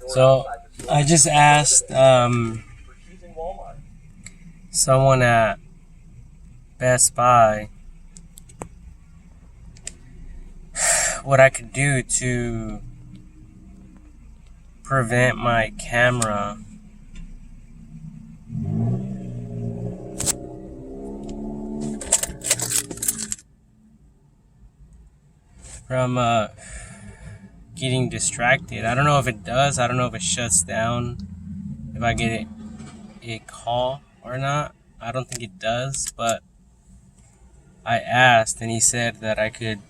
So I just asked someone at Best Buy what I could do to prevent my camera from getting distracted. I don't know if it does. I don't know if it shuts down if I get a call or not. I don't think it does, but I asked and he said that I could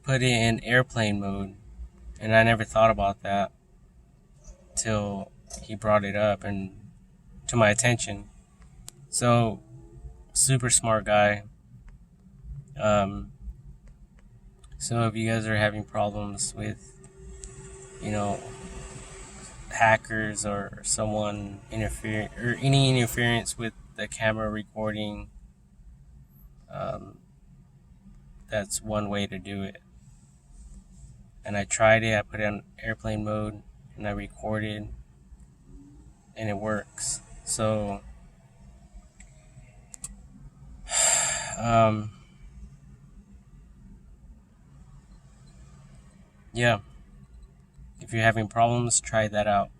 put it in airplane mode, and I never thought about that till he brought it up and to my attention. So, super smart guy. So if you guys are having problems with, hackers or someone interfering or any interference with the camera recording, that's one way to do it. And I tried it. I put it on airplane mode and I recorded, and it works. So, yeah. If you're having problems, try that out.